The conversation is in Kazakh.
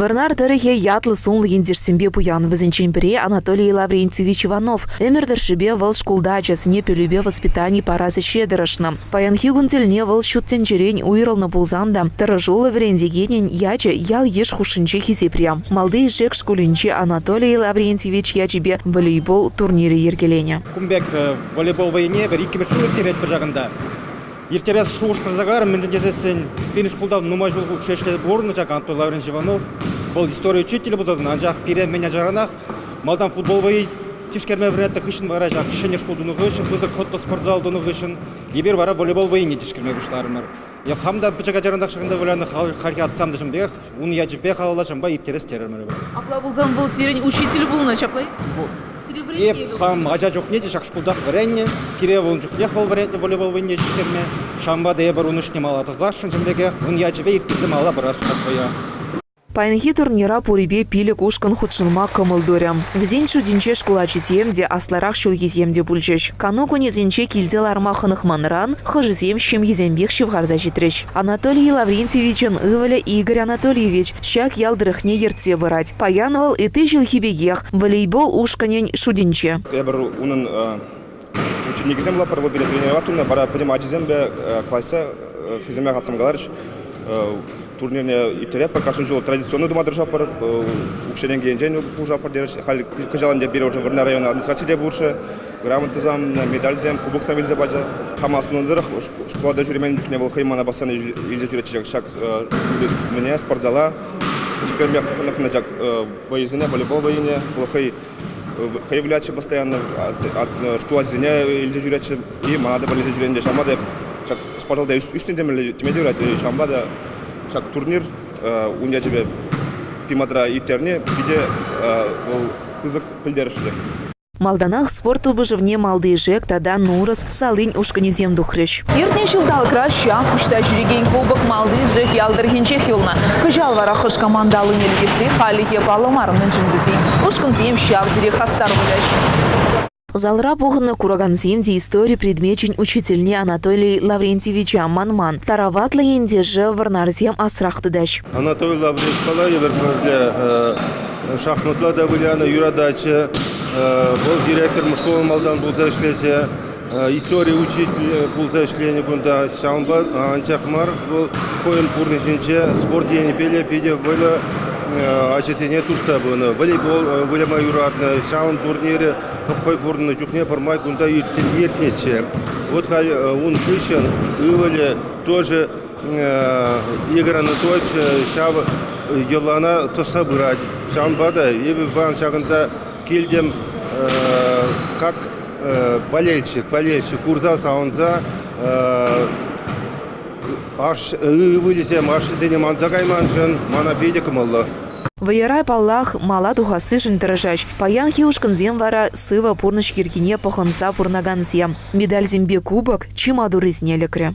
Варнар тарихе ятлы сунлы ендерсембе буян візінчен Анатолий Лаврентьевич Иванов. Эмердершибе выл шкулда часыне пелюбе воспитаний парасы щедырышны. Паянхи гунтельне выл шуттен черень уйрылны булзанда. Тарыжулы врендегенен яче ял еш хушинче хизепря. Малды жек шкулинче Анатолий Лаврентьевич ячебе волейбол турнире ергелене. Кумбек волейбол войне бір икеме шулы терет бір жағында. Ертерес шуғыш қызағар, мінден жезесен пені шкулда нумай жылғы шешледі борны жақ Анатолий Лаврентьевич Иванов. Бұл история учителі бұзадын, анжақ пире мен жаранақ. Малдан футбол вой тишкерме вредті қышын вара жақ кішіне шкулдыны қышын, бұзық хотты спортзалдыны қышын. Ебер вара волейбол войне тишкерме бұштарымыр. Хамда бічіға жарандақ шығында валяны халки атсам дышым бек, уны яджіпе қалалашым ба ептерес терімір. Апла бұлзан бұл сирен учитель бұл на чаплай? Еп хам ажа жоқ неде шақ шкулдақ варенне, кире волын жоқ нех волейбол войне тишкерме. Шамбада ебір унышне мала тозлашын жымбеге, уны яджіпе ептересім ала бұраш шақпая. Паянхи турнира пурибе пилік ушкан худшылма кымылдуря. Візен шудинче шкула чиземде, асларах шул еземде бүлчеш. Кануку незенче килделарма хынықманран, хыжызем шем езембек шивгарза житреш. Анатолий Лаврентьевичен ываля Игорь Анатольевич щак ялдырыхне ертсе бырать. Паянвал и ты жил хибегех, волейбол ушканен шудинче. Ебір унын ученикізем лапар был билет тренироватуна, пара понимать зембе классе хиземе хатсам галарыш. Турнирне итерет пока что традиционный дома держа пар учение генжен уже пар держ хали кажалан дебир уже в районе администрации бурше грамоты зам медаль зам кубок сам вильза баджа хамасунун дырах школа да жюримен не был хаймана басаны вильза жюречек шаг меня спортзала теперь я на жак боизне волейбол боине плохой является постоянно от школы зеня вильза жюречек и мада вильза жюренде шамада спортзалда үстінде темедюрат шамбада Шак турнир уня тебе пимадра итерне биде ол кызык пилдеришли. Малданах спорт убыжывне малды жек тада нурыс салынь ушканезем духреш. Иртне жылдал краща кушта жүреген кубок малды жек ялдыргенче хилна. Кыжал вара хыш командалы нелгесі халихе паломарымын жындызи. Ушканзем шав дире хастар выляш. Залра пухна кураганземде истории предмечень учительне Анатолий Лаврентьевич Манман. Тараватла ендеже варнарзем асрахтыдаш. Анатолий Лаврентьевич Палаевер шахматлада выляна юрадача, был директор школы Малдан Булташлете, история учитель Булташлене Гунда Шамбад, Анчахмар был хоем пурничинче, спорт не пели, пиде было ачетене турта было, волейбол выляма юрадна, шаун турнире, хой пурны чухне пармай Гунда ертнече. Вот он пышен, ывали тоже Игорь Анатольевич шав Елана то собрать. Шамбада, ебе ван шагында килдем как болельщик, курза саунза аш вылезем, аш дене манзагайманшин, мана пейде кымылла. Ваярай паллах мала тухасы жынтырышаш. Паян хиушканзем вара сыва пурныш киркине паханса пурнаганзем. Медаль зембе кубок чимадурыз нелекре.